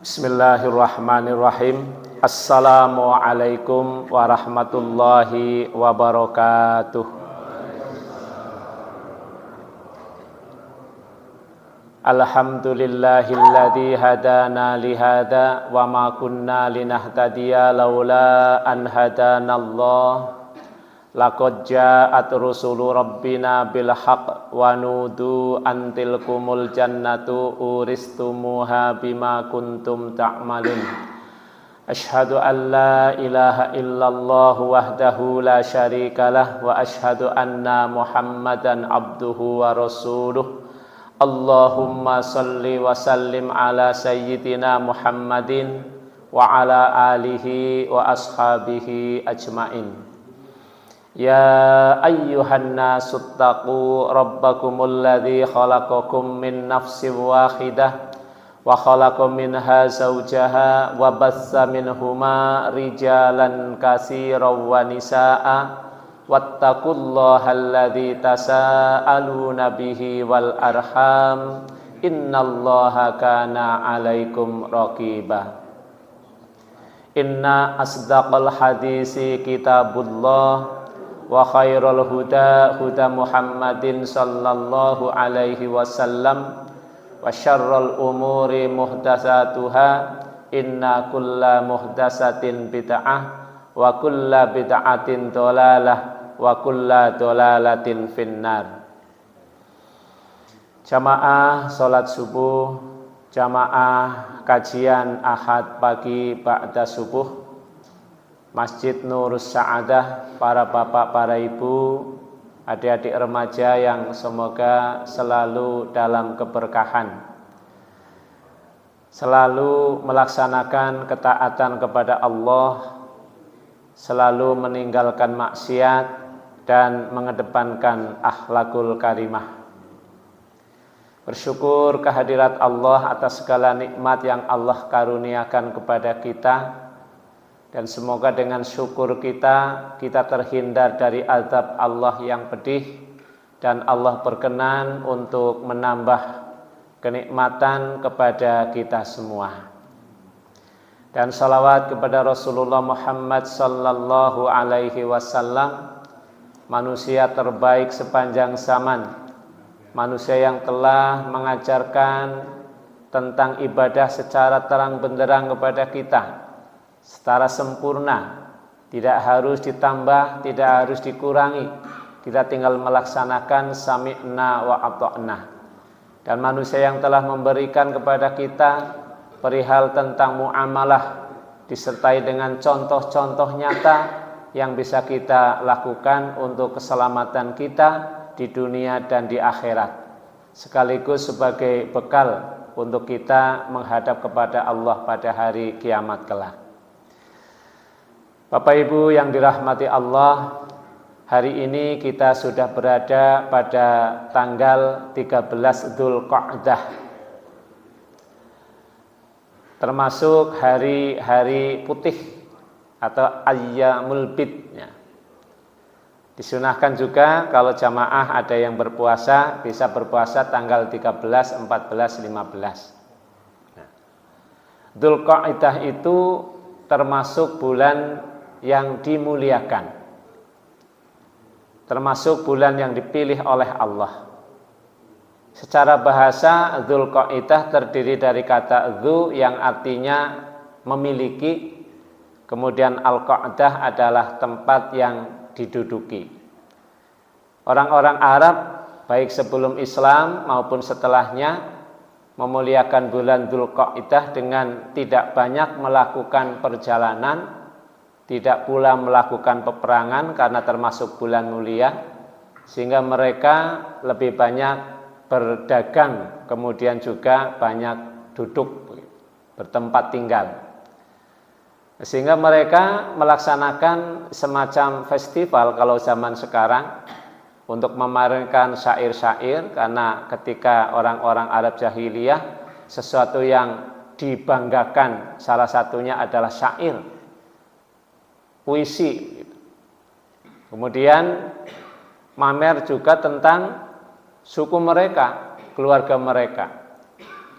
Bismillahirrahmanirrahim. Assalamualaikum warahmatullahi wabarakatuh. Alhamdulillahilladzi hadana lihada wa ma kunna linahtadiya laula an hadanallah. Laqad ja'at rusulu rabbina bil haqq wa nudu antilkumul jannatu uristumuha bima kuntum ta'malun. Asyhadu an la ilaha illallah wahdahu la syarikalah wa asyhadu anna Muhammadan abduhu wa rasuluh. Allahumma salli wa sallim ala sayyidina Muhammadin wa ala alihi wa ashabihi ajmain. Ya ayyuhan nasu ttaqu rabbakumul ladzi khalaqakum min nafsin wahidah wa khalaqa minha zawjaha wa bassa minhuma rijalan katsiran wa nisaa'a wattaqullaha alladzi tasaaluna bihi wal arham innallaha kana 'alaikum raqiba. Inna asdaqal hadisi kitabullah wa khairul huda huda Muhammadin sallallahu alaihi wasallam wa syarrul umuri muhdatsatuha inna kulla muhdatsatin bid'ah wa kulla bid'atin dhalalah wa kulla dhalalatin finnar. Jamaah salat subuh, jamaah kajian Ahad pagi ba'da subuh Masjid Nurus Sa'adah, para bapak, para ibu, adik-adik remaja yang semoga selalu dalam keberkahan, selalu melaksanakan ketaatan kepada Allah, selalu meninggalkan maksiat dan mengedepankan akhlakul karimah. Bersyukur kehadirat Allah atas segala nikmat yang Allah karuniakan kepada kita. Dan semoga dengan syukur kita terhindar dari azab Allah yang pedih, dan Allah berkenan untuk menambah kenikmatan kepada kita semua. Dan salawat kepada Rasulullah Muhammad sallallahu alaihi wasallam, manusia terbaik sepanjang zaman, manusia yang telah mengajarkan tentang ibadah secara terang benderang kepada kita secara sempurna, tidak harus ditambah, tidak harus dikurangi. Kita tinggal melaksanakan sami'na wa ata'na. Dan manusia yang telah memberikan kepada kita perihal tentang muamalah disertai dengan contoh-contoh nyata yang bisa kita lakukan untuk keselamatan kita di dunia dan di akhirat, sekaligus sebagai bekal untuk kita menghadap kepada Allah pada hari kiamat kelak. Bapak Ibu yang dirahmati Allah, hari ini kita sudah berada pada tanggal 13 Dzulqa'dah, termasuk hari-hari putih atau ayyamul bidnya. Disunahkan juga kalau jamaah ada yang berpuasa, bisa berpuasa tanggal 13, 14, 15. Dzulqa'dah itu termasuk bulan yang dimuliakan, termasuk bulan yang dipilih oleh Allah. Secara bahasa, Dzulqa'dah terdiri dari kata dzu yang artinya memiliki, kemudian al-qa'dah adalah tempat yang diduduki. Orang-orang Arab baik sebelum Islam maupun setelahnya memuliakan bulan Dzulqa'dah dengan tidak banyak melakukan perjalanan, tidak pula melakukan peperangan karena termasuk bulan mulia, sehingga mereka lebih banyak berdagang, kemudian juga banyak duduk, bertempat tinggal. Sehingga mereka melaksanakan semacam festival kalau zaman sekarang untuk memamerkan syair-syair, karena ketika orang-orang Arab jahiliyah sesuatu yang dibanggakan salah satunya adalah syair, puisi. Kemudian mamer juga tentang suku mereka, keluarga mereka.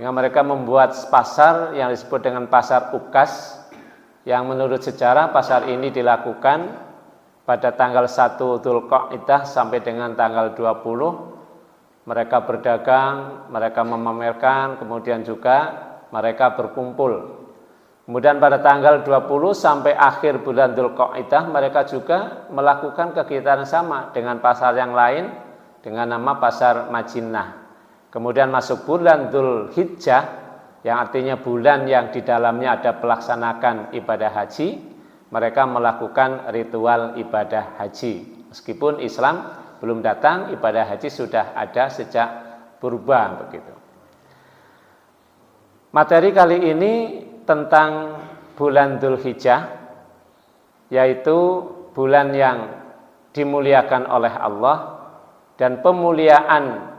Sehingga mereka membuat pasar yang disebut dengan pasar Ukas, yang menurut sejarah pasar ini dilakukan pada tanggal 1 Dzulqa'dah sampai dengan tanggal 20. Mereka berdagang, mereka memamerkan, kemudian juga mereka berkumpul. Kemudian pada tanggal 20 sampai akhir bulan Dzulqa'dah mereka juga melakukan kegiatan sama dengan pasar yang lain dengan nama pasar Majinnah. Kemudian masuk bulan Dzulhijjah, yang artinya bulan yang di dalamnya ada pelaksanakan ibadah haji, mereka melakukan ritual ibadah haji. Meskipun Islam belum datang, ibadah haji sudah ada sejak purba begitu. Materi kali ini tentang bulan Dzulhijjah, yaitu bulan yang dimuliakan oleh Allah, dan pemuliaan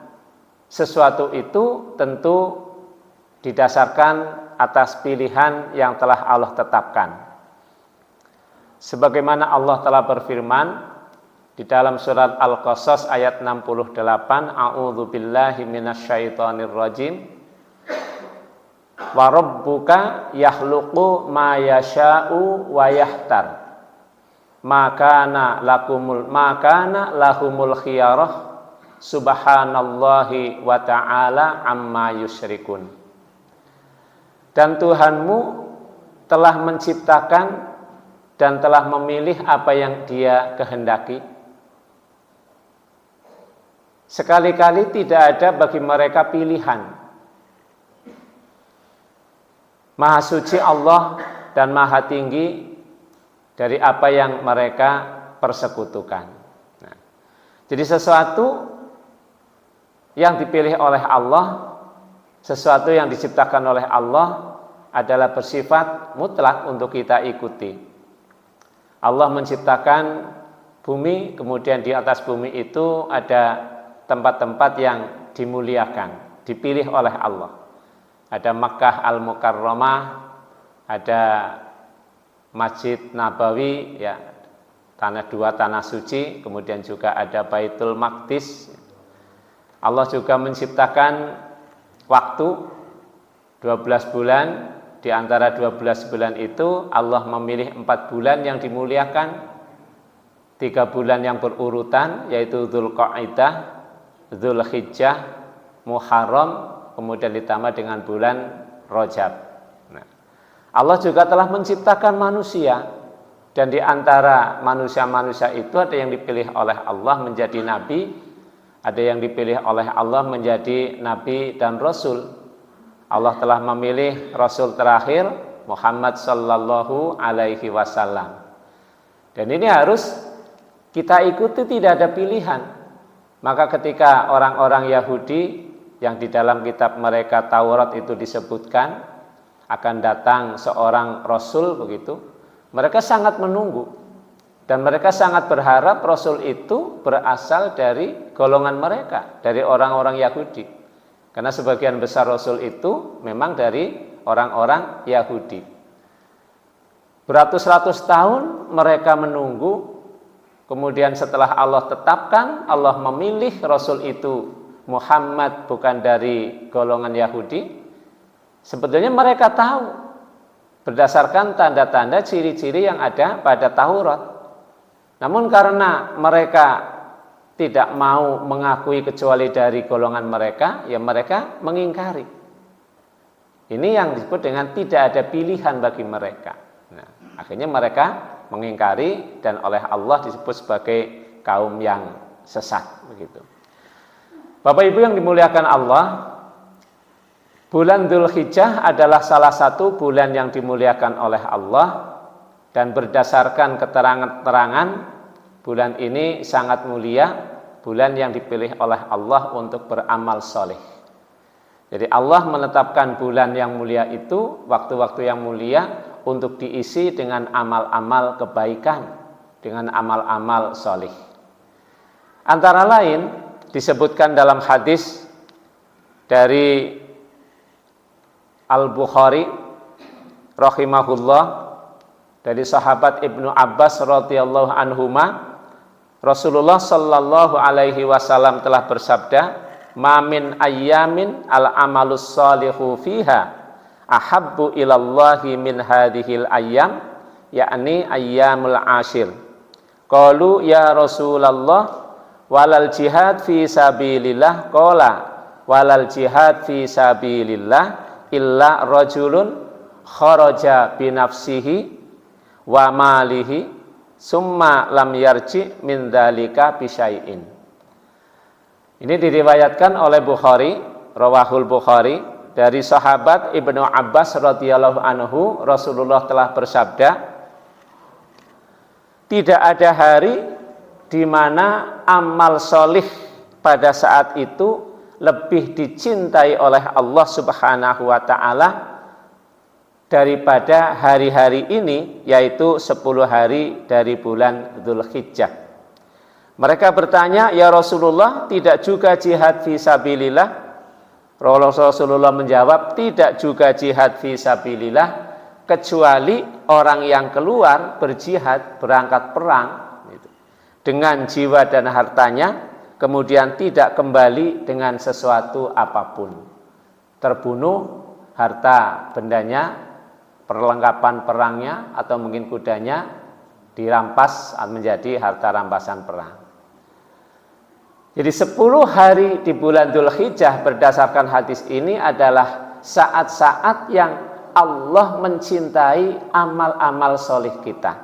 sesuatu itu tentu didasarkan atas pilihan yang telah Allah tetapkan. Sebagaimana Allah telah berfirman di dalam surat Al-Qasas ayat 68, A'udzu billahi minasyaitonir rajim. Wa rabbuka yakhluqu ma yasha'u wa yahtar. Makana lahumul khiyarah. Subhanallahi wa ta'ala amma yusyrikun. Dan Tuhanmu telah menciptakan dan telah memilih apa yang Dia kehendaki. Sekali-kali tidak ada bagi mereka pilihan. Maha suci Allah dan maha tinggi dari apa yang mereka persekutukan. Nah, jadi sesuatu yang dipilih oleh Allah, sesuatu yang diciptakan oleh Allah adalah bersifat mutlak untuk kita ikuti. Allah menciptakan bumi, kemudian di atas bumi itu ada tempat-tempat yang dimuliakan, dipilih oleh Allah. Ada Makkah Al-Mukarramah, ada Masjid Nabawi, ya, tanah suci, kemudian juga ada Baitul Maqdis. Allah juga menciptakan waktu 12 bulan. Di antara 12 bulan itu Allah memilih 4 bulan yang dimuliakan, 3 bulan yang berurutan, yaitu Dzulqa'dah, Dzulhijjah, Muharram, kemudian ditambah dengan bulan Rajab. Nah, Allah juga telah menciptakan manusia, dan di antara manusia-manusia itu ada yang dipilih oleh Allah menjadi nabi, ada yang dipilih oleh Allah menjadi nabi dan rasul. Allah telah memilih rasul terakhir Muhammad sallallahu alaihi wasallam. Dan ini harus kita ikuti, tidak ada pilihan. Maka ketika orang-orang Yahudi yang di dalam kitab mereka Taurat itu disebutkan akan datang seorang rasul begitu, mereka sangat menunggu. Dan mereka sangat berharap rasul itu berasal dari golongan mereka, dari orang-orang Yahudi. Karena sebagian besar rasul itu memang dari orang-orang Yahudi. Beratus-ratus tahun mereka menunggu, kemudian setelah Allah tetapkan, Allah memilih rasul itu Muhammad bukan dari golongan Yahudi. Sebetulnya mereka tahu berdasarkan tanda-tanda ciri-ciri yang ada pada Taurat. Namun karena mereka tidak mau mengakui kecuali dari golongan mereka, ya mereka mengingkari. Ini yang disebut dengan tidak ada pilihan bagi mereka. Nah, akhirnya mereka mengingkari dan oleh Allah disebut sebagai kaum yang sesat begitu. Bapak Ibu yang dimuliakan Allah, bulan Dzulhijjah adalah salah satu bulan yang dimuliakan oleh Allah, dan berdasarkan keterangan-keterangan bulan ini sangat mulia, bulan yang dipilih oleh Allah untuk beramal soleh. Jadi Allah menetapkan bulan yang mulia itu, waktu-waktu yang mulia untuk diisi dengan amal-amal kebaikan, dengan amal-amal soleh. Antara lain disebutkan dalam hadis dari Al-Bukhari rahimahullah, dari sahabat Ibnu Abbas radhiyallahu anhuma, Rasulullah sallallahu alaihi wasallam telah bersabda, ma min ayyamin al amalus shalihu fiha ahabbu ilallahi min hadhil ayyam, yakni ayyamul ashir. Qalu ya Rasulullah walal jihad fi sabilillah, qala walal jihad fi sabilillah illa rajulun kharaja binafsihi wa malihi summa lam yarji min dzalika bisyai'in. Ini diriwayatkan oleh Bukhari, rawahul Bukhari, dari sahabat Ibnu Abbas radhiyallahu anhu, Rasulullah telah bersabda, tidak ada hari di mana amal solih pada saat itu lebih dicintai oleh Allah Subhanahu wa ta'ala daripada hari-hari ini, yaitu 10 hari dari bulan Dzulhijjah. Mereka bertanya, ya Rasulullah, tidak juga jihad fi sabilillah? Rasulullah menjawab, tidak juga jihad fi sabilillah, kecuali orang yang keluar berjihad, berangkat perang dengan jiwa dan hartanya, kemudian tidak kembali dengan sesuatu apapun. Terbunuh, harta bendanya, perlengkapan perangnya, atau mungkin kudanya dirampas menjadi harta rampasan perang. Jadi 10 hari di bulan Dzulhijjah berdasarkan hadis ini adalah saat-saat yang Allah mencintai amal-amal solih kita,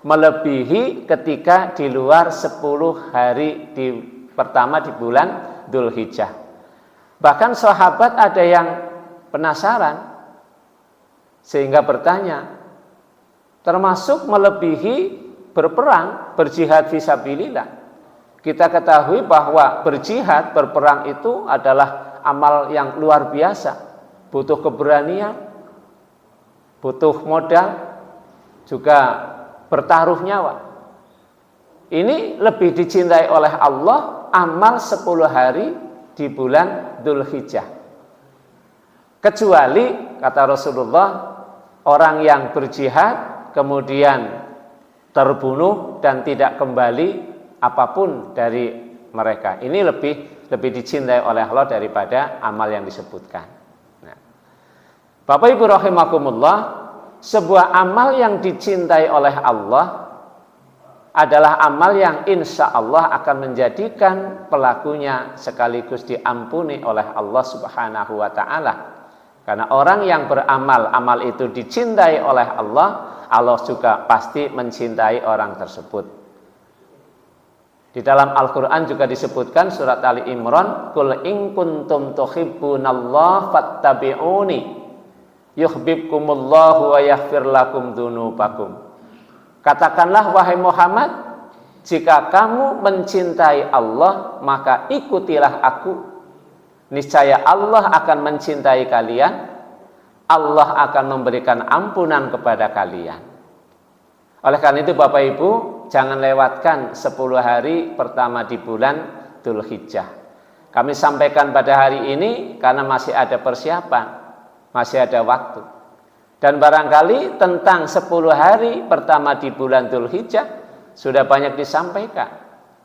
melebihi ketika di luar 10 hari pertama di bulan Dzulhijjah. Bahkan sahabat ada yang penasaran sehingga bertanya, termasuk melebihi berperang, berjihad fisabilillah. Kita ketahui bahwa berjihad, berperang itu adalah amal yang luar biasa, butuh keberanian, butuh modal, juga bertaruh nyawa. Ini lebih dicintai oleh Allah amal 10 hari di bulan Dzulhijjah. Kecuali, kata Rasulullah, orang yang berjihad kemudian terbunuh dan tidak kembali apapun dari mereka. Ini lebih dicintai oleh Allah daripada amal yang disebutkan. Nah, Bapak Ibu rahimakumullah, sebuah amal yang dicintai oleh Allah adalah amal yang insya Allah akan menjadikan pelakunya sekaligus diampuni oleh Allah Subhanahu wa ta'ala. Karena orang yang beramal, amal itu dicintai oleh Allah, Allah juga pasti mencintai orang tersebut. Di dalam Al-Quran juga disebutkan surat Ali Imran, Qul in kuntum tuhibbunallaha fattabi'uni yuhibbukumullahu wa yaghfir lakum dzunubakum. Katakanlah wahai Muhammad, jika kamu mencintai Allah, maka ikutilah aku. Niscaya Allah akan mencintai kalian, Allah akan memberikan ampunan kepada kalian. Oleh karena itu Bapak Ibu, jangan lewatkan 10 hari pertama di bulan Dzulhijjah. Kami sampaikan pada hari ini karena masih ada persiapan, masih ada waktu. Dan barangkali tentang 10 hari pertama di bulan Dzulhijjah sudah banyak disampaikan.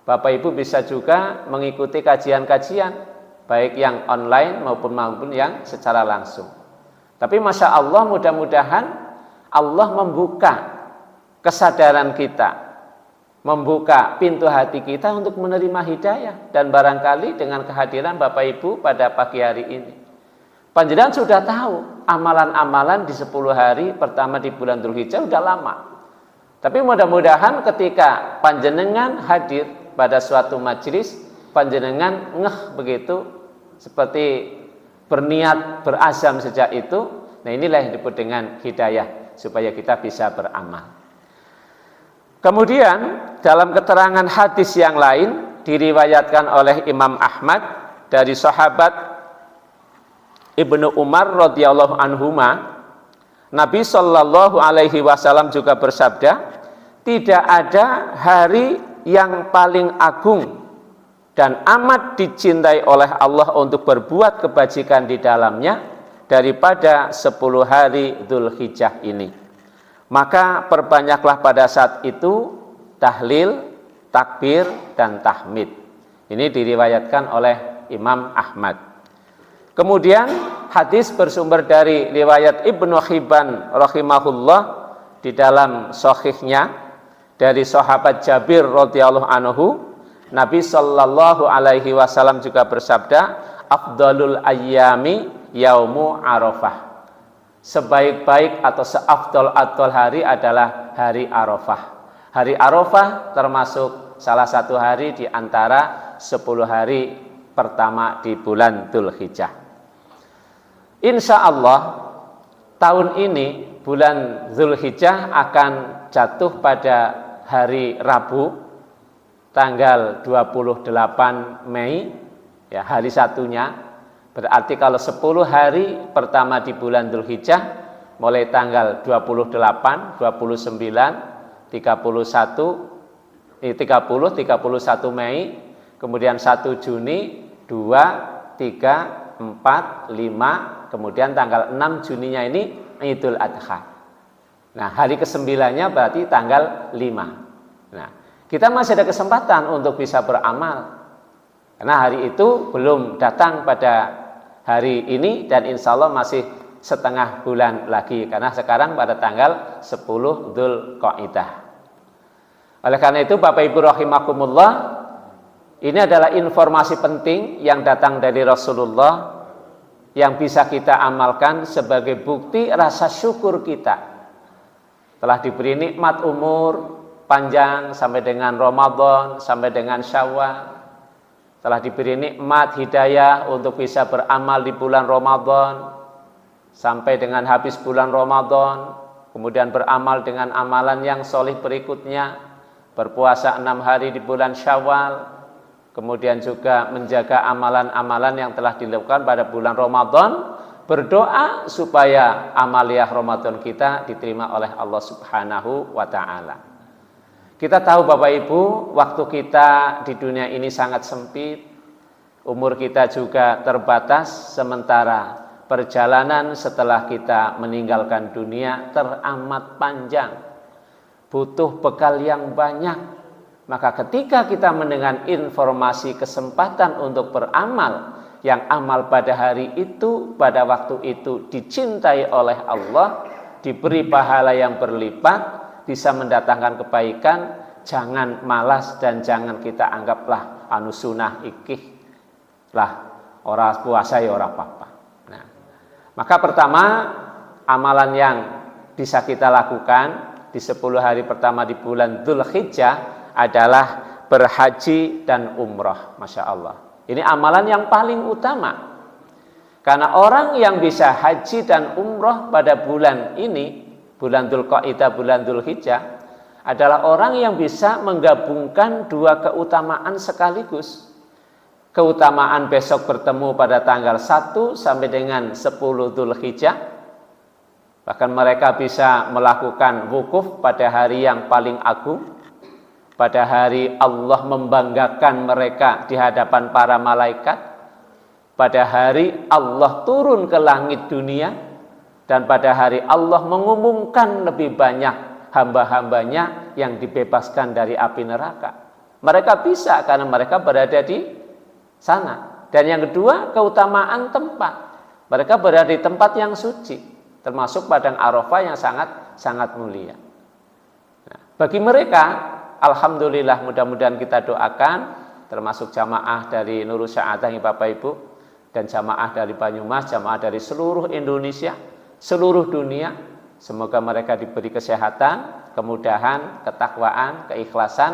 Bapak Ibu bisa juga mengikuti kajian-kajian, baik yang online maupun yang secara langsung. Tapi Masya Allah, mudah-mudahan Allah membuka kesadaran kita, membuka pintu hati kita untuk menerima hidayah. Dan barangkali dengan kehadiran Bapak Ibu pada pagi hari ini, panjenengan sudah tahu amalan-amalan di 10 hari pertama di bulan Dzulhijjah sudah lama. Tapi mudah-mudahan ketika panjenengan hadir pada suatu majelis, panjenengan ngeh begitu, seperti berniat, berazam sejak itu. Nah, inilah yang disebut dengan hidayah, supaya kita bisa beramal. Kemudian dalam keterangan hadis yang lain diriwayatkan oleh Imam Ahmad dari sahabat Ibnu Umar radhiyallahu anhuma, Nabi Shallallahu alaihi wasallam juga bersabda, tidak ada hari yang paling agung dan amat dicintai oleh Allah untuk berbuat kebajikan di dalamnya daripada 10 hari Dzulhijjah ini. Maka perbanyaklah pada saat itu tahlil, takbir, dan tahmid. Ini diriwayatkan oleh Imam Ahmad. Kemudian hadis bersumber dari riwayat Ibnu Hibban rahimahullah di dalam sahihnya dari sahabat Jabir radhiyallahu anhu, Nabi sallallahu alaihi wasallam juga bersabda, afdalul ayyami yaumu Arafah. Sebaik-baik atau seafdal-afdal hari adalah hari Arafah. Hari Arafah termasuk salah satu hari di antara 10 hari pertama di bulan Dzulhijjah. Insya Allah tahun ini bulan Dzulhijjah akan jatuh pada hari Rabu tanggal 28 Mei, ya, hari satunya. Berarti kalau 10 hari pertama di bulan Dzulhijjah mulai tanggal 28, 29, 30, 31 Mei, kemudian 1 Juni, 2, 3, 4, 5, kemudian tanggal 6 Juninya ini Idul Adha. Nah, hari ke-9-nya berarti tanggal 5. Nah, kita masih ada kesempatan untuk bisa beramal. Karena hari itu belum datang pada hari ini dan insya Allah masih setengah bulan lagi. Karena sekarang pada tanggal 10 Dzulqa'dah. Oleh karena itu Bapak Ibu rahimakumullah, ini adalah informasi penting yang datang dari Rasulullah yang bisa kita amalkan sebagai bukti rasa syukur kita. Telah diberi nikmat umur panjang sampai dengan Ramadan, sampai dengan Syawal. Telah diberi nikmat hidayah untuk bisa beramal di bulan Ramadan sampai dengan habis bulan Ramadan, kemudian beramal dengan amalan yang solih berikutnya, berpuasa 6 hari di bulan Syawal, kemudian juga menjaga amalan-amalan yang telah dilakukan pada bulan Ramadan, berdoa supaya amaliyah Ramadan kita diterima oleh Allah Subhanahu wa ta'ala. Kita tahu Bapak Ibu, waktu kita di dunia ini sangat sempit, umur kita juga terbatas, sementara perjalanan setelah kita meninggalkan dunia teramat panjang, butuh bekal yang banyak. Maka ketika kita mendengar informasi kesempatan untuk beramal, yang amal pada hari itu, pada waktu itu dicintai oleh Allah, diberi pahala yang berlipat, bisa mendatangkan kebaikan, jangan malas dan jangan kita anggaplah anu sunah ikih lah, ora puasa ya ora apa-apa. Nah, maka pertama amalan yang bisa kita lakukan di 10 hari pertama di bulan Dzulhijjah adalah berhaji dan umrah. Masya Allah, ini amalan yang paling utama. Karena orang yang bisa haji dan umrah pada bulan ini, bulan Dzulqa'dah, bulan Dzulhijjah, adalah orang yang bisa menggabungkan dua keutamaan sekaligus. Keutamaan besok bertemu pada tanggal 1 sampai dengan 10 Dzulhijjah. Bahkan mereka bisa melakukan wukuf pada hari yang paling agung, pada hari Allah membanggakan mereka di hadapan para malaikat, pada hari Allah turun ke langit dunia, dan pada hari Allah mengumumkan lebih banyak hamba-hambanya yang dibebaskan dari api neraka. Mereka bisa karena mereka berada di sana. Dan yang kedua, keutamaan tempat. Mereka berada di tempat yang suci, termasuk padang Arafah yang sangat mulia. Nah, bagi mereka, alhamdulillah, mudah-mudahan kita doakan, termasuk jamaah dari Nurul Sa'adah Bapak Ibu, dan jamaah dari Banyumas, jamaah dari seluruh Indonesia, seluruh dunia, semoga mereka diberi kesehatan, kemudahan, ketakwaan, keikhlasan,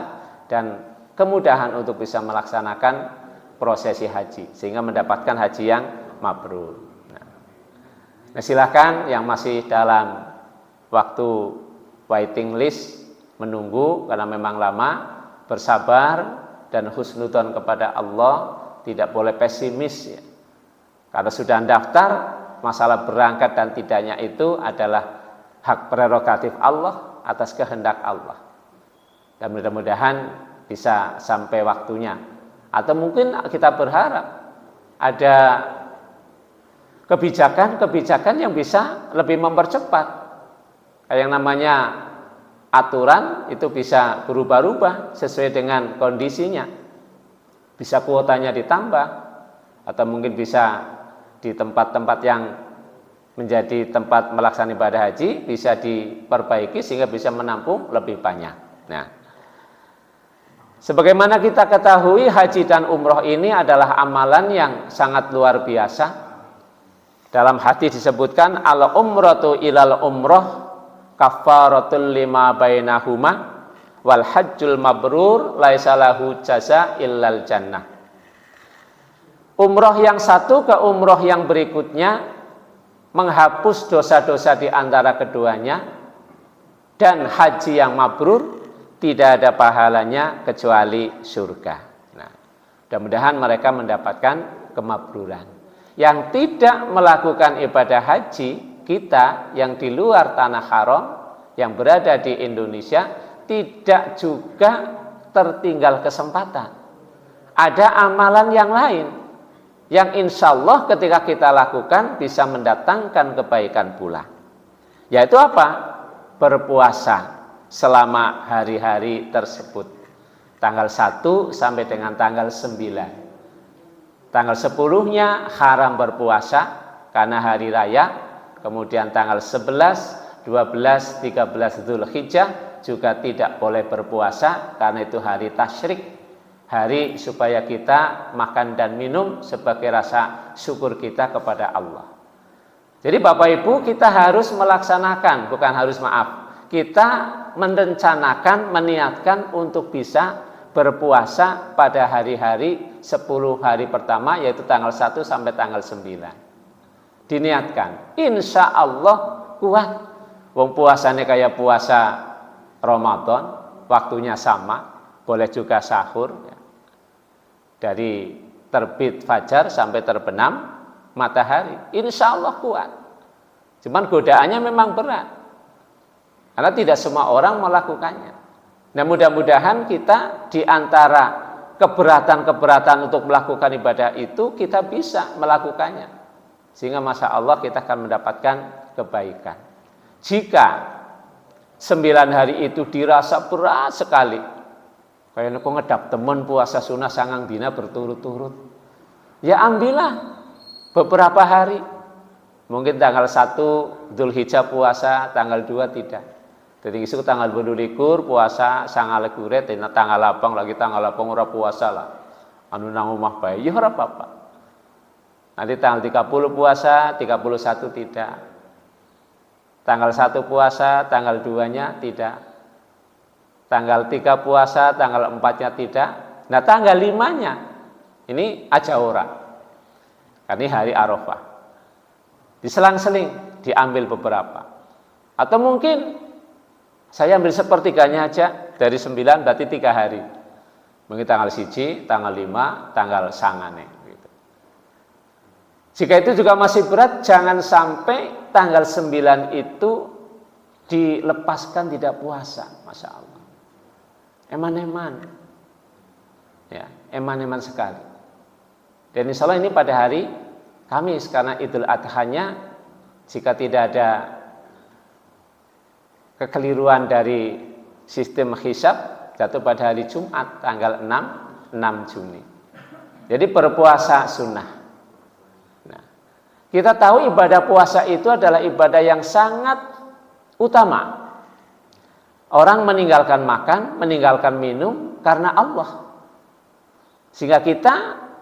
dan kemudahan untuk bisa melaksanakan prosesi haji, sehingga mendapatkan haji yang mabrur. Nah, silakan yang masih dalam waktu waiting list, menunggu karena memang lama, bersabar dan husnudzon kepada Allah, tidak boleh pesimis ya. Karena sudah daftar, masalah berangkat dan tidaknya itu adalah hak prerogatif Allah atas kehendak Allah. Dan mudah-mudahan bisa sampai waktunya. Atau mungkin kita berharap ada kebijakan-kebijakan yang bisa lebih mempercepat. Yang namanya aturan itu bisa berubah-ubah sesuai dengan kondisinya. Bisa kuotanya ditambah, atau mungkin bisa di tempat-tempat yang menjadi tempat melaksanakan ibadah haji bisa diperbaiki sehingga bisa menampung lebih banyak. Nah, sebagaimana kita ketahui, haji dan umroh ini adalah amalan yang sangat luar biasa. Dalam hadis disebutkan, al-umratu ilal umroh kafaratul lima bainahuma wal hajjul mabrur laisa lahu jaza illal jannah. Umroh yang satu ke umroh yang berikutnya menghapus dosa-dosa di antara keduanya, dan haji yang mabrur tidak ada pahalanya kecuali surga. Nah, mudah-mudahan mereka mendapatkan kemabruran. Yang tidak melakukan ibadah haji, kita yang di luar tanah haram, yang berada di Indonesia, tidak juga tertinggal kesempatan. Ada amalan yang lain yang insya Allah ketika kita lakukan bisa mendatangkan kebaikan pula. Yaitu apa? Berpuasa selama hari-hari tersebut. Tanggal 1 sampai dengan tanggal 9. Tanggal 10-nya haram berpuasa karena hari raya. Kemudian tanggal 11, 12, 13 Dzulhijjah juga tidak boleh berpuasa karena itu hari tasyrik. Hari supaya kita makan dan minum sebagai rasa syukur kita kepada Allah. Jadi Bapak Ibu, kita harus melaksanakan, bukan harus kita merencanakan, meniatkan untuk bisa berpuasa pada hari-hari 10 hari pertama, yaitu tanggal 1 sampai tanggal 9. Diniatkan, insya Allah kuat. Wong puasanya kayak puasa Ramadan, waktunya sama, boleh juga sahur. Dari terbit fajar sampai terbenam matahari, insya Allah kuat. Cuman godaannya memang berat, karena tidak semua orang melakukannya. Nah, mudah-mudahan kita di antara keberatan-keberatan untuk melakukan ibadah itu, kita bisa melakukannya. Sehingga masya Allah kita akan mendapatkan kebaikan. Jika 9 hari itu dirasa berat sekali, kayak aku ngedap temen puasa sunnah sangang dina berturut-turut, ya ambillah beberapa hari. Mungkin tanggal 1 Dzulhijjah puasa, tanggal 2 tidak. Jadi isu tanggal 22 puasa sangal kuret, tanggal 8 lagi tanggal 8 ora puasa lah. Anu nang omah bae ya ora apa-apa. Nanti tanggal 30 puasa, 31 tidak. Tanggal 1 puasa, tanggal 2-nya tidak. Tanggal 3 puasa, tanggal 4-nya tidak. Nah, tanggal 5-nya ini aja ora. Karena ini hari Arafah. Diselang-seling, diambil beberapa. Atau mungkin saya ambil sepertiganya aja, dari 9 berarti 3 hari. Mungkin tanggal 1, tanggal 5, tanggal sangane. Gitu. Jika itu juga masih berat, jangan sampai tanggal 9 itu dilepaskan tidak puasa. Masya Allah. Eman-eman, ya, eman-eman sekali. Dan insya Allah ini pada hari Kamis, karena Idul Adha-nya jika tidak ada kekeliruan dari sistem hisab, jatuh pada hari Jumat tanggal 6 Juni. Jadi berpuasa sunnah. Nah, kita tahu ibadah puasa itu adalah ibadah yang sangat utama. Orang meninggalkan makan, meninggalkan minum karena Allah. Sehingga kita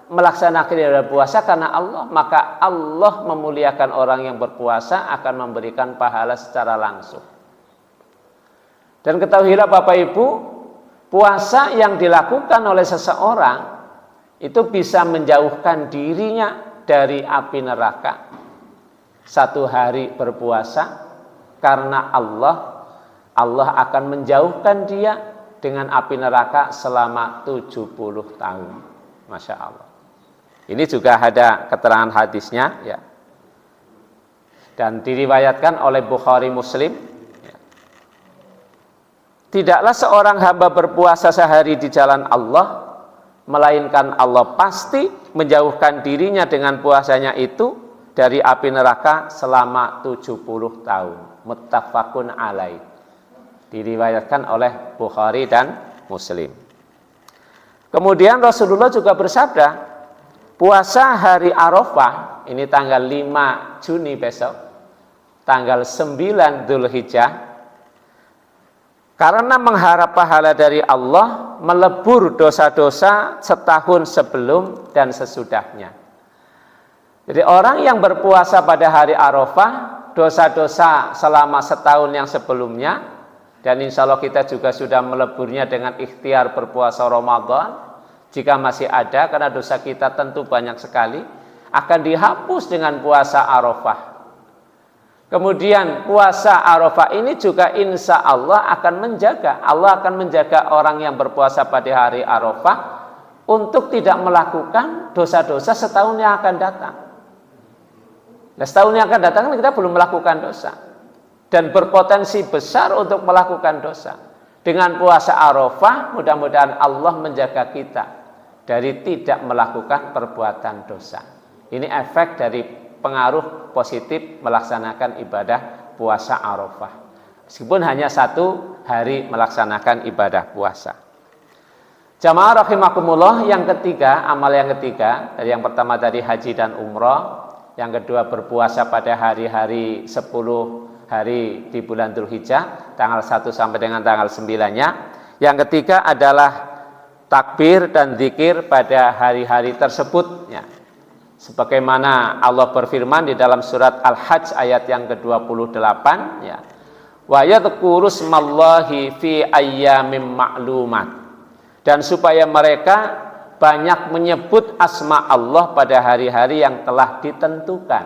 melaksanakan ibadah puasa karena Allah, maka Allah memuliakan orang yang berpuasa, akan memberikan pahala secara langsung. Dan ketahuilah Bapak Ibu, puasa yang dilakukan oleh seseorang itu bisa menjauhkan dirinya dari api neraka. 1 hari berpuasa karena Allah akan menjauhkan dia dengan api neraka selama 70 tahun. Masya Allah. Ini juga ada keterangan hadisnya, ya. Dan diriwayatkan oleh Bukhari Muslim. Ya. Tidaklah seorang hamba berpuasa sehari di jalan Allah, melainkan Allah pasti menjauhkan dirinya dengan puasanya itu dari api neraka selama 70 tahun. Muttafaqun alaih. Diriwayatkan oleh Bukhari dan Muslim. Kemudian Rasulullah juga bersabda, Puasa hari Arafah, ini tanggal 5 Juni besok, tanggal 9 Dzulhijjah, karena mengharap pahala dari Allah, melebur dosa-dosa setahun sebelum dan sesudahnya. Jadi orang yang berpuasa pada hari Arafah, dosa-dosa selama setahun yang sebelumnya, dan insya Allah kita juga sudah meleburnya dengan ikhtiar berpuasa Ramadan, jika masih ada, karena dosa kita tentu banyak sekali, akan dihapus dengan puasa Arafah. Kemudian puasa Arafah ini juga insya Allah akan menjaga, Allah akan menjaga orang yang berpuasa pada hari Arafah untuk tidak melakukan dosa-dosa setahun yang akan datang. Nah, setahun yang akan datang kita belum melakukan dosa dan berpotensi besar untuk melakukan dosa. Dengan puasa Arafah mudah-mudahan Allah menjaga kita dari tidak melakukan perbuatan dosa. Ini efek dari pengaruh positif melaksanakan ibadah puasa Arafah. Meskipun hanya 1 hari melaksanakan ibadah puasa. Jamaah rahimakumullah, yang ketiga, amal yang ketiga, dari yang pertama tadi haji dan umrah, yang kedua berpuasa pada hari-hari 10 hari di bulan Dzulhijjah, tanggal 1 sampai dengan tanggal 9-nya. Yang ketiga adalah takbir dan zikir pada hari-hari tersebut, ya. Sebagaimana Allah berfirman di dalam surat Al-Hajj ayat yang ke-28, ya. Wa yadhkuru smallahi fi ayyamin ma'lumat. Dan supaya mereka banyak menyebut asma Allah pada hari-hari yang telah ditentukan.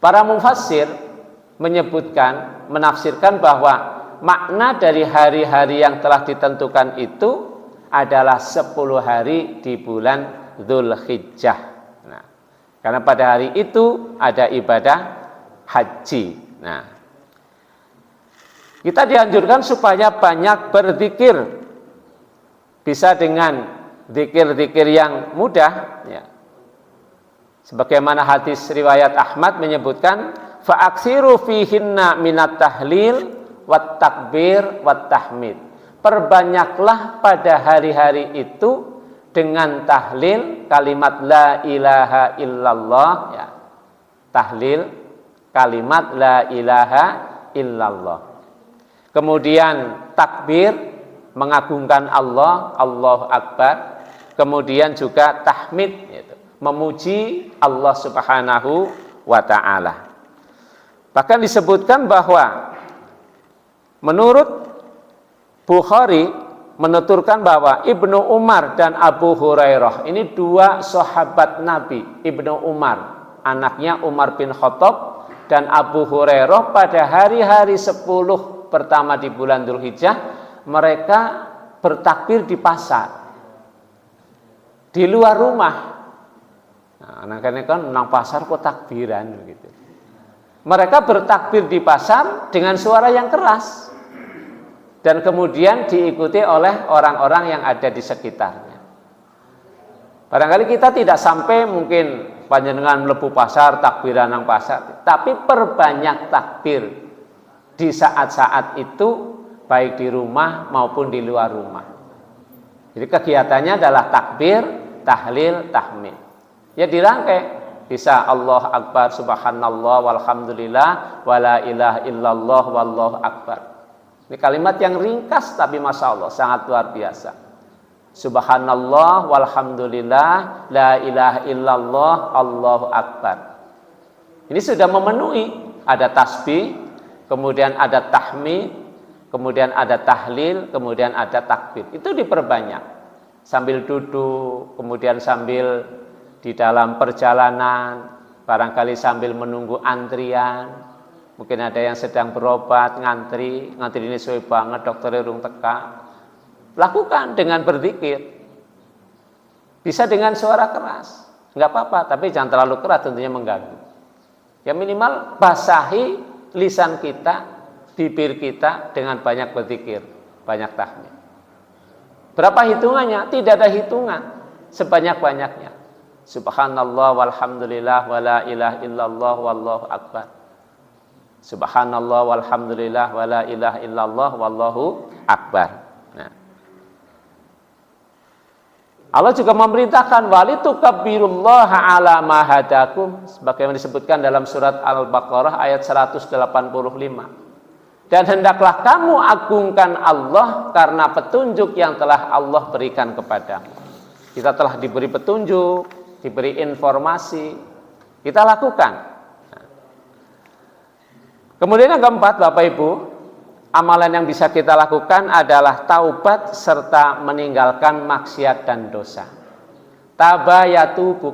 Para mufassir menyebutkan, menafsirkan bahwa makna dari hari-hari yang telah ditentukan itu adalah 10 hari di bulan Dzulhijjah. Nah, karena pada hari itu ada ibadah haji. Nah, kita dianjurkan supaya banyak berzikir, bisa dengan zikir-zikir yang mudah, ya. Sebagaimana hadis riwayat Ahmad menyebutkan, fa'aksiru fihinna minat tahlil wat takbir wat tahmid. Perbanyaklah pada hari-hari itu dengan tahlil kalimat la ilaha illallah, ya. Tahlil kalimat la ilaha illallah. Kemudian takbir, mengagungkan Allah, Allahu Akbar. Kemudian juga tahmid, yaitu memuji Allah Subhanahu wa ta'ala. Bahkan disebutkan bahwa menurut Bukhari menuturkan bahwa Ibnu Umar dan Abu Hurairah, ini 2 sahabat Nabi, Ibnu Umar, anaknya Umar bin Khattab, dan Abu Hurairah, pada hari-hari 10 pertama di bulan Dzulhijjah mereka bertakbir di pasar, di luar rumah. Nah, anak-anak kan nang pasar kok takbiran begitu. Mereka bertakbir di pasar dengan suara yang keras dan kemudian diikuti oleh orang-orang yang ada di sekitarnya. Barangkali kita tidak sampai mungkin panjenengan mlebu pasar takbiran nang pasar, tapi perbanyak takbir di saat-saat itu, baik di rumah maupun di luar rumah. Jadi kegiatannya adalah takbir, tahlil, tahmid. Ya dirangkai, bisa Allah Akbar, subhanallah, walhamdulillah, wala ilaha illallah, wallahu akbar. Ini kalimat yang ringkas tapi masya Allah sangat luar biasa. Subhanallah, walhamdulillah, la ilaha illallah, Allahu akbar. Ini sudah memenuhi, ada tasbih, kemudian ada tahmid, kemudian ada tahlil, kemudian ada takbir. Itu diperbanyak. Sambil duduk, kemudian sambil di dalam perjalanan, barangkali sambil menunggu antrian. Mungkin ada yang sedang berobat, ngantri ini suwe banget, dokternya urung teka. Lakukan dengan berzikir. Bisa dengan suara keras, enggak apa-apa, tapi jangan terlalu keras, tentunya mengganggu. Ya minimal basahi lisan kita, bibir kita dengan banyak berzikir, banyak tahmid. Berapa hitungannya? Tidak ada hitungan, sebanyak-banyaknya. Subhanallah walhamdulillah wala ilaha illallah wallahu akbar. Subhanallah walhamdulillah wala ilaha illallah wallahu akbar. Nah. Allah juga memerintahkan walitukabbirullaha ala ma hadakum sebagaimana disebutkan dalam surat Al-Baqarah ayat 185. Dan hendaklah kamu agungkan Allah karena petunjuk yang telah Allah berikan kepadamu. Kita telah diberi petunjuk, diberi informasi, kita lakukan. Kemudian yang keempat, Bapak Ibu, amalan yang bisa kita lakukan adalah taubat serta meninggalkan maksiat dan dosa. Tabayatubu,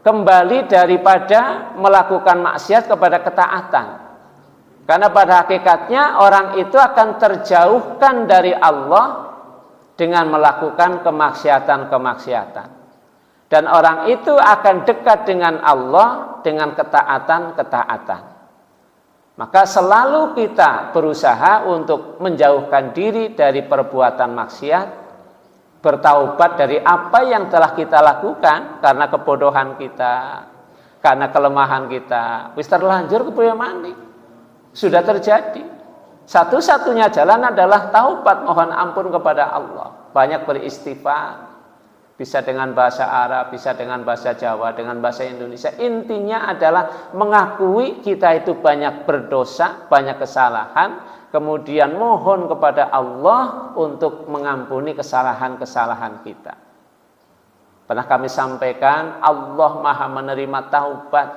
kembali daripada melakukan maksiat kepada ketaatan. Karena pada hakikatnya orang itu akan terjauhkan dari Allah dengan melakukan kemaksiatan-kemaksiatan. Dan orang itu akan dekat dengan Allah dengan ketaatan-ketaatan. Maka selalu kita berusaha untuk menjauhkan diri dari perbuatan maksiat, bertaubat dari apa yang telah kita lakukan karena kebodohan kita, karena kelemahan kita. Wis terlanjur kepriye maneh. Sudah terjadi. Satu-satunya jalan adalah taubat, mohon ampun kepada Allah. Banyak beristighfar. Bisa dengan bahasa Arab, bisa dengan bahasa Jawa, dengan bahasa Indonesia. Intinya adalah mengakui kita itu banyak berdosa, banyak kesalahan, kemudian mohon kepada Allah untuk mengampuni kesalahan-kesalahan kita. Pernah kami sampaikan, Allah Maha menerima taubat.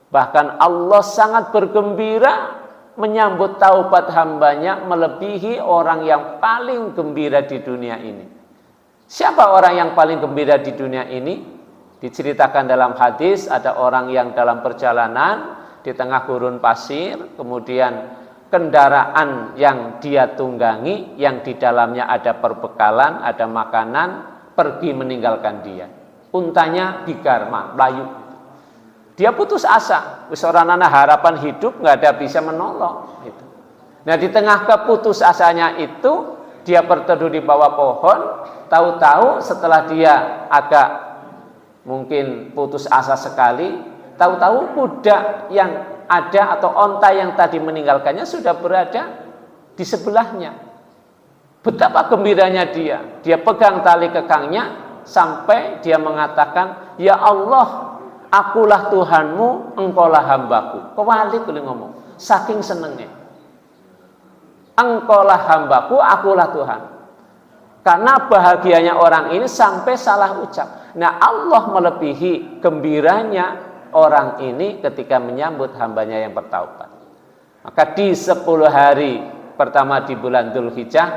Bahkan Allah sangat bergembira menyambut taubat hambanya melebihi orang yang paling gembira di dunia ini. Siapa orang yang paling gembira di dunia ini? Diceritakan dalam hadis, ada orang yang dalam perjalanan di tengah gurun pasir, kemudian kendaraan yang dia tunggangi, yang di dalamnya ada perbekalan, ada makanan, pergi meninggalkan dia. Untanya bigar, melayu. Dia putus asa, seorang anak harapan hidup nggak ada bisa menolong. Gitu. Nah di tengah keputus asanya itu dia berteduh di bawah pohon. Tahu-tahu setelah dia agak mungkin putus asa sekali, tahu-tahu kuda yang ada atau onta yang tadi meninggalkannya sudah berada di sebelahnya. Betapa gembiranya dia pegang tali kekangnya sampai dia mengatakan, ya Allah, akulah Tuhanmu, engkaulah hambaku. Kewalik boleh ngomong, saking senengnya. Engkaulah hambaku, akulah Tuhan. Karena bahagianya orang ini sampai salah ucap. Nah Allah melebihi gembiranya orang ini ketika menyambut hambanya yang bertaubat. Maka di 10 hari pertama di bulan Dzulhijjah,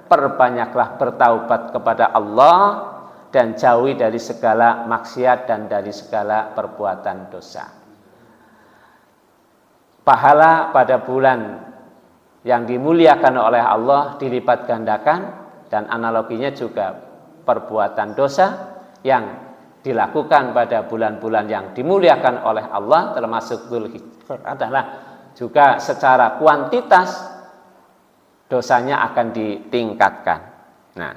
perbanyaklah bertaubat kepada Allah dan jauhi dari segala maksiat dan dari segala perbuatan dosa. Pahala pada bulan yang dimuliakan oleh Allah dilipat gandakan, dan analoginya juga perbuatan dosa yang dilakukan pada bulan-bulan yang dimuliakan oleh Allah termasuk Dzulhijjah adalah juga secara kuantitas dosanya akan ditingkatkan. Nah,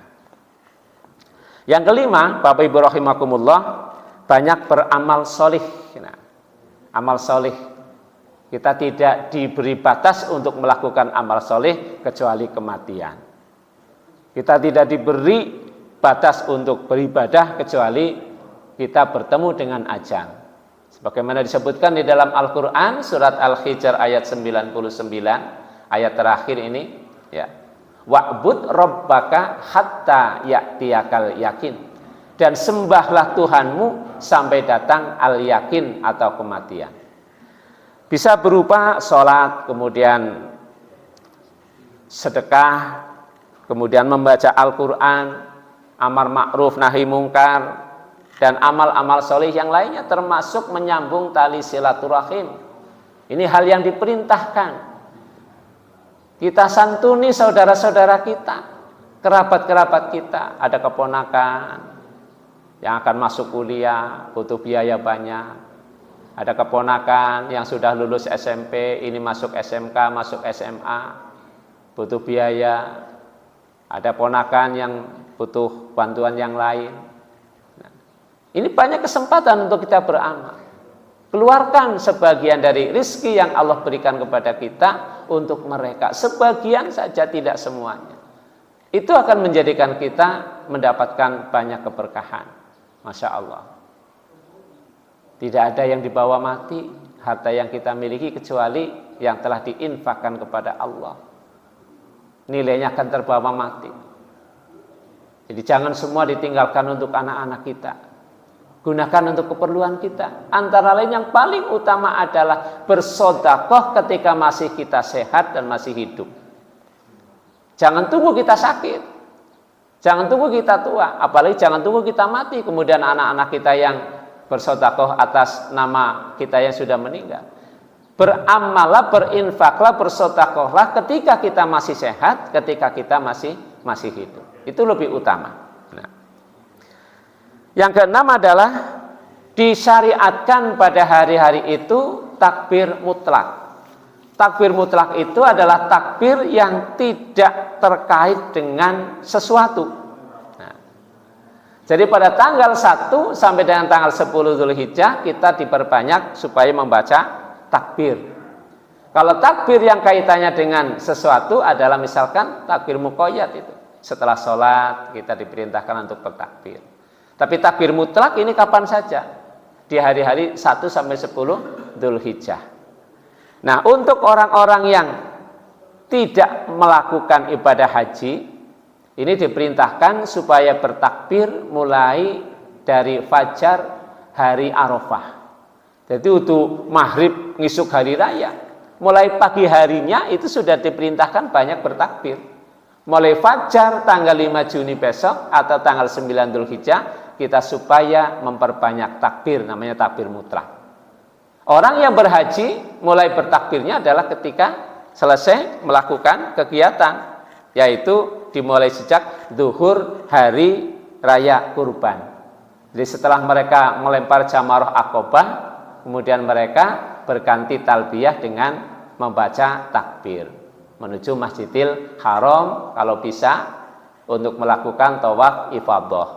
yang kelima, Bapak Ibu rahimakumullah, banyak beramal solih. Nah, amal solih, kita tidak diberi batas untuk melakukan amal solih kecuali kematian. Kita tidak diberi batas untuk beribadah kecuali kita bertemu dengan ajal. Sebagaimana disebutkan di dalam Al-Quran, surat Al-Hijr ayat 99, ayat terakhir ini, ya. Wa'bud rabbaka hatta ya'tiyakal yakin. Dan sembahlah Tuhanmu sampai datang al-yakin atau kematian. Bisa berupa sholat, kemudian sedekah, kemudian membaca Al-Quran, amar ma'ruf nahi mungkar, dan amal-amal soleh yang lainnya termasuk menyambung tali silaturahim. Ini hal yang diperintahkan. Kita santuni saudara-saudara kita, kerabat-kerabat kita. Ada keponakan yang akan masuk kuliah, butuh biaya banyak. Ada keponakan yang sudah lulus SMP, ini masuk SMK, masuk SMA, butuh biaya. Ada ponakan yang butuh bantuan yang lain. Nah, ini banyak kesempatan untuk kita beramal. Keluarkan sebagian dari rezeki yang Allah berikan kepada kita untuk mereka. Sebagian saja, tidak semuanya. itu akan menjadikan kita mendapatkan banyak keberkahan. Masya Allah. Tidak ada yang dibawa mati, harta yang kita miliki kecuali yang telah diinfakkan kepada Allah. Nilainya akan terbawa mati. Jadi jangan semua ditinggalkan untuk anak-anak kita. Gunakan untuk keperluan kita. Antara lain yang paling utama adalah bersedekah ketika masih kita sehat dan masih hidup. Jangan tunggu kita sakit. Jangan tunggu kita tua. Apalagi jangan tunggu kita mati. Kemudian anak-anak kita yang bersedekah atas nama kita yang sudah meninggal. Beramallah, berinfaklah, bersedekahlah ketika kita masih sehat, ketika kita masih hidup. Itu lebih utama. Nah, yang keenam adalah disyariatkan pada hari-hari itu takbir mutlak. Takbir mutlak itu adalah takbir yang tidak terkait dengan sesuatu. Nah, jadi pada tanggal 1 sampai dengan tanggal 10 Dzulhijjah kita diperbanyak supaya membaca takbir. Kalau takbir yang kaitannya dengan sesuatu adalah misalkan takbir muqayyad itu. Setelah sholat kita diperintahkan untuk bertakbir. Tapi takbir mutlak ini kapan saja? Di hari-hari 1 sampai 10 Dzulhijjah. Nah, untuk orang-orang yang tidak melakukan ibadah haji, ini diperintahkan supaya bertakbir mulai dari fajar hari Arafah. Jadi untuk maghrib ngisuk hari raya, mulai pagi harinya itu sudah diperintahkan banyak bertakbir. Mulai fajar tanggal 5 Juni besok atau tanggal 9 Dzulhijjah kita supaya memperbanyak takbir, namanya takbir mutlak. Orang yang berhaji mulai bertakbirnya adalah ketika selesai melakukan kegiatan, yaitu dimulai sejak zuhur hari raya kurban. Jadi setelah mereka melempar jamarah Aqobah, kemudian mereka berganti talbiyah dengan membaca takbir menuju Masjidil Haram kalau bisa untuk melakukan tawaf ifadah.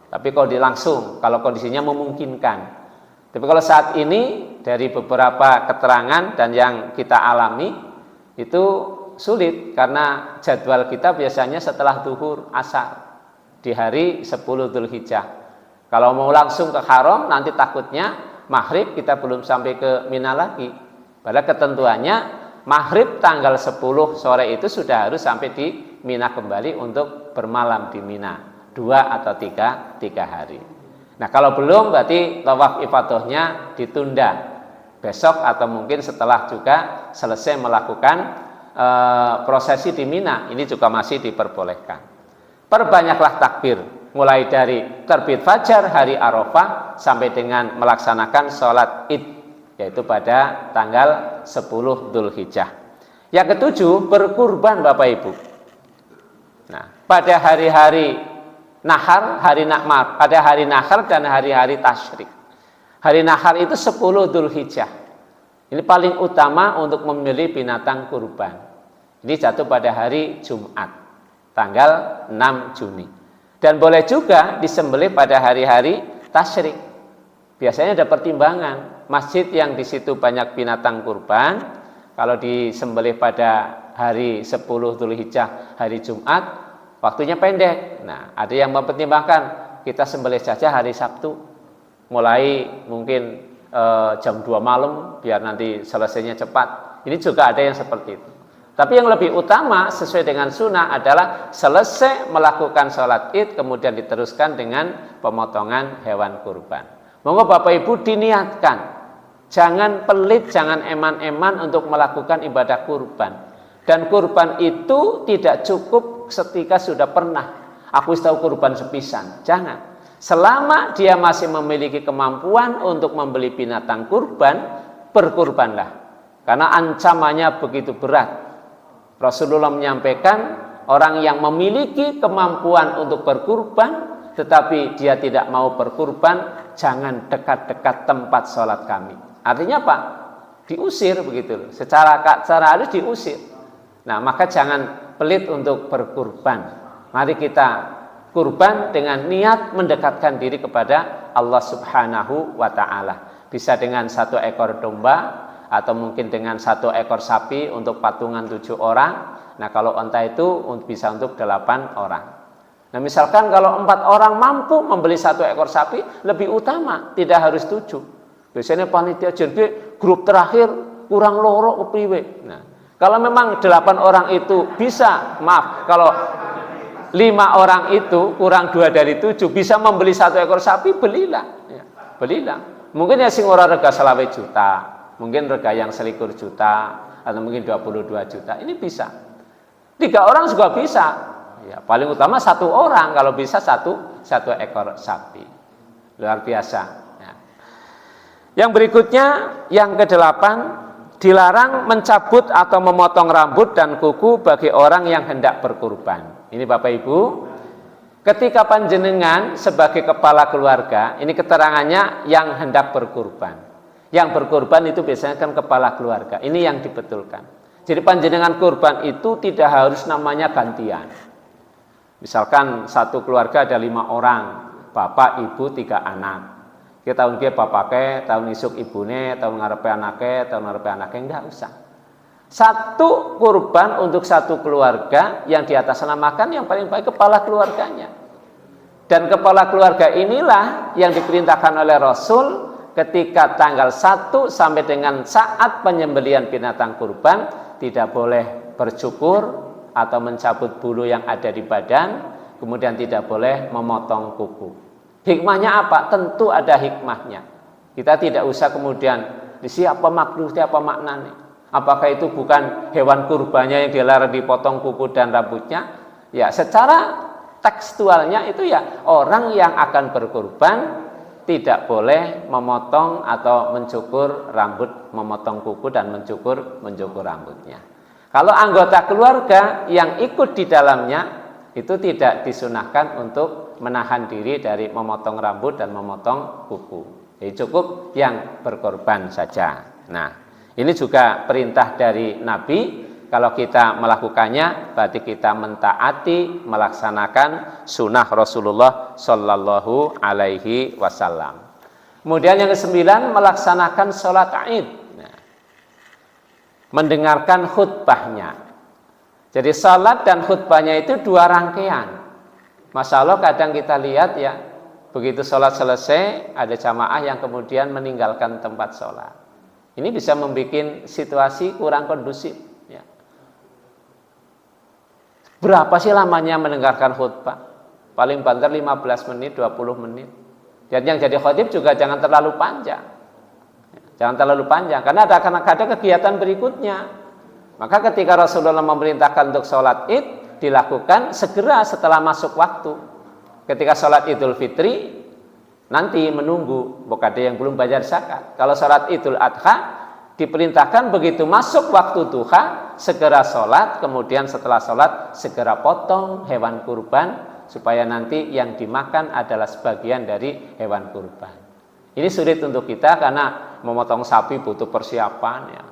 Tapi kalau langsung, kalau kondisinya memungkinkan. Tapi kalau saat ini dari beberapa keterangan dan yang kita alami itu sulit karena jadwal kita biasanya setelah zuhur asar di hari 10 Dzulhijjah. Kalau mau langsung ke Haram nanti takutnya maghrib kita belum sampai ke Mina lagi. Padahal ketentuannya maghrib tanggal 10 sore itu sudah harus sampai di Mina kembali untuk bermalam di Mina 2 atau 3 hari. Nah kalau belum berarti tawaf ifadahnya ditunda besok atau mungkin setelah juga selesai melakukan prosesi di Mina. Ini juga masih diperbolehkan. Perbanyaklah takbir mulai dari terbit fajar hari Arafah sampai dengan melaksanakan sholat Id, yaitu pada tanggal 10 Dzulhijjah. Yang ketujuh, berkurban Bapak Ibu. Nah, pada hari-hari Nahar, pada hari Nahar dan hari-hari Tasyrik. Hari Nahar itu 10 Dzulhijjah. Ini paling utama untuk memilih binatang kurban. Ini jatuh pada hari Jumat, tanggal 6 Juni. Dan boleh juga disembelih pada hari-hari Tasyrik. Biasanya ada pertimbangan. Masjid yang di situ banyak binatang kurban, kalau disembelih pada hari 10 Dzulhijjah, hari Jumat, waktunya pendek. Nah, ada yang mempertimbangkan kita sembelih saja hari Sabtu, mulai mungkin jam 2 malam, biar nanti selesainya cepat. Ini juga ada yang seperti itu. Tapi yang lebih utama sesuai dengan sunnah adalah selesai melakukan sholat Id, kemudian diteruskan dengan pemotongan hewan kurban. Monggo Bapak Ibu diniatkan, jangan pelit, jangan eman-eman untuk melakukan ibadah kurban. Dan kurban itu tidak cukup ketika sudah pernah aku tahu kurban sepisan. Jangan. Selama dia masih memiliki kemampuan untuk membeli binatang kurban, berkurbanlah. Karena ancamannya begitu berat. Rasulullah menyampaikan orang yang memiliki kemampuan untuk berkurban tetapi dia tidak mau berkurban, jangan dekat-dekat tempat sholat kami. Artinya apa? Diusir begitu. Secara halus diusir. Nah, maka jangan pelit untuk berkurban. Mari kita kurban dengan niat mendekatkan diri kepada Allah Subhanahu wa ta'ala. Bisa dengan 1 ekor domba atau mungkin dengan 1 ekor sapi untuk patungan 7 orang. Nah, kalau onta itu bisa untuk 8 orang. Nah, misalkan kalau 4 orang mampu membeli 1 ekor sapi, lebih utama, tidak harus 7. Biasanya panitia jadi grup terakhir kurang loro kepriwe. Nah, kalau memang 8 orang itu bisa, maaf, kalau 5 orang itu kurang 2 dari 7 bisa membeli 1 ekor sapi, belilah. Ya, belilah. Mungkin ya sing ora rega 20 juta, mungkin rega yang 21 juta, atau mungkin 22 juta. Ini bisa. 3 orang juga bisa. Ya, paling utama 1 orang kalau bisa 1 ekor sapi. Luar biasa. Ya. Yang berikutnya, yang ke-8, dilarang mencabut atau memotong rambut dan kuku bagi orang yang hendak berkurban. Ini Bapak Ibu, ketika panjenengan sebagai kepala keluarga, ini keterangannya yang hendak berkurban. Yang berkurban itu biasanya kan kepala keluarga. Ini yang dibetulkan. Jadi panjenengan kurban itu tidak harus namanya gantian. Misalkan satu keluarga ada 5 orang, bapak, ibu, 3 anak. Kita tahun dia bapake, tahun isuk ibune, tahun ngarepe anake, tahun ngarepe anake, enggak usah. Satu kurban untuk satu keluarga yang diatasnamakan yang paling baik kepala keluarganya. Dan kepala keluarga inilah yang diperintahkan oleh Rasul ketika tanggal 1 sampai dengan saat penyembelihan binatang kurban tidak boleh bercukur atau mencabut bulu yang ada di badan, kemudian tidak boleh memotong kuku. Hikmahnya apa? Tentu ada hikmahnya. Kita tidak usah kemudian siapa maksudnya, apa maknanya. Apakah itu bukan hewan kurbannya yang dilarang dipotong kuku dan rambutnya? Ya, secara tekstualnya itu ya orang yang akan berkurban tidak boleh memotong atau mencukur rambut, memotong kuku dan mencukur rambutnya. Kalau anggota keluarga yang ikut di dalamnya itu tidak disunahkan untuk menahan diri dari memotong rambut dan memotong kuku. Jadi cukup yang berkorban saja. Nah, ini juga perintah dari Nabi. Kalau kita melakukannya, berarti kita mentaati, melaksanakan sunnah Rasulullah Shallallahu Alaihi Wasallam. Kemudian yang ke-9, melaksanakan sholat Id. Nah, mendengarkan khutbahnya. Jadi sholat dan khutbahnya itu 2 rangkaian. Masya Allah kadang kita lihat ya, begitu sholat selesai ada jamaah yang kemudian meninggalkan tempat sholat. Ini bisa membuat situasi kurang kondusif. Ya. Berapa sih lamanya mendengarkan khutbah? Paling banter 15 menit, 20 menit. Dan yang jadi khotib juga jangan terlalu panjang. Jangan terlalu panjang, karena akan ada kegiatan berikutnya. Maka ketika Rasulullah memerintahkan untuk sholat id, dilakukan segera setelah masuk waktu. Ketika sholat Idul Fitri, nanti menunggu, bukan ada yang belum bayar zakat. Kalau sholat Idul Adha, diperintahkan begitu masuk waktu duha, segera sholat, kemudian setelah sholat, segera potong hewan kurban, supaya nanti yang dimakan adalah sebagian dari hewan kurban. Ini sulit untuk kita karena memotong sapi butuh persiapan ya.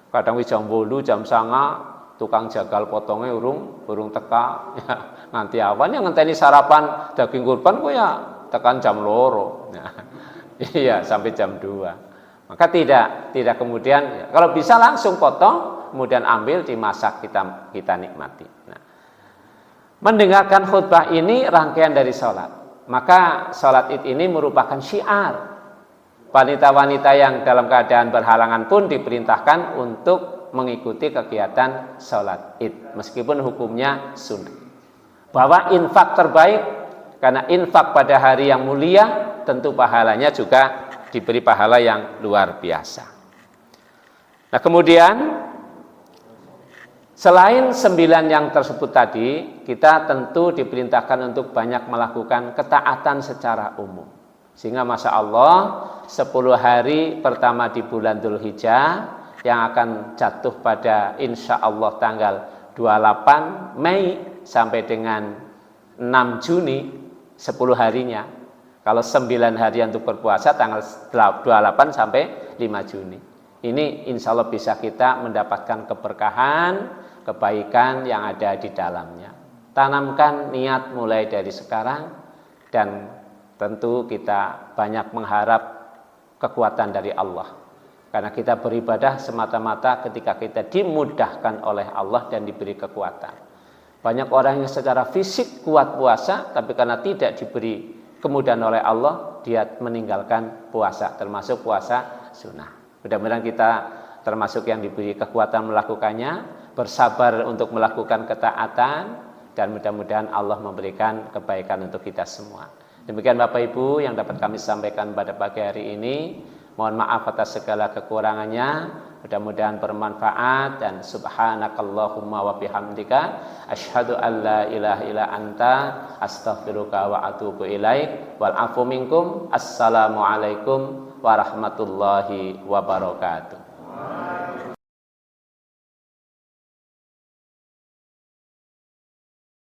Kadang jam 8, jam 9, tukang jagal potongnya urung teka ya, nanti awan yang ngenteni sarapan daging kurban kok ya tekan jam 2 ya, iya sampai jam 2. Maka tidak kemudian ya, kalau bisa langsung potong kemudian ambil dimasak kita nikmati. Nah, mendengarkan khutbah ini rangkaian dari sholat. Maka sholat id ini merupakan syiar. Wanita-wanita yang dalam keadaan berhalangan pun diperintahkan untuk mengikuti kegiatan sholat id, meskipun hukumnya sunnah. Bahwa infak terbaik, karena infak pada hari yang mulia, tentu pahalanya juga diberi pahala yang luar biasa. Nah kemudian, selain 9 yang tersebut tadi, kita tentu diperintahkan untuk banyak melakukan ketaatan secara umum. Sehingga Masya Allah 10 hari pertama di bulan Dzulhijjah yang akan jatuh pada insya Allah tanggal 28 Mei sampai dengan 6 Juni 10 harinya. Kalau 9 hari untuk berpuasa tanggal 28 sampai 5 Juni. Ini insya Allah bisa kita mendapatkan keberkahan, kebaikan yang ada di dalamnya. Tanamkan niat mulai dari sekarang dan tentu kita banyak mengharap kekuatan dari Allah. Karena kita beribadah semata-mata ketika kita dimudahkan oleh Allah dan diberi kekuatan. Banyak orang yang secara fisik kuat puasa, tapi karena tidak diberi kemudahan oleh Allah, dia meninggalkan puasa, termasuk puasa sunnah. Mudah-mudahan kita termasuk yang diberi kekuatan melakukannya, bersabar untuk melakukan ketaatan, dan mudah-mudahan Allah memberikan kebaikan untuk kita semua. Demikian Bapak Ibu yang dapat kami sampaikan pada pagi hari ini. Mohon maaf atas segala kekurangannya. Mudah-mudahan bermanfaat, dan subhanakallahumma wa bihamdika asyhadu an la ilaha illa anta astaghfiruka wa atubu ilaik wal afu minkum. Assalamualaikum warahmatullahi wabarakatuh.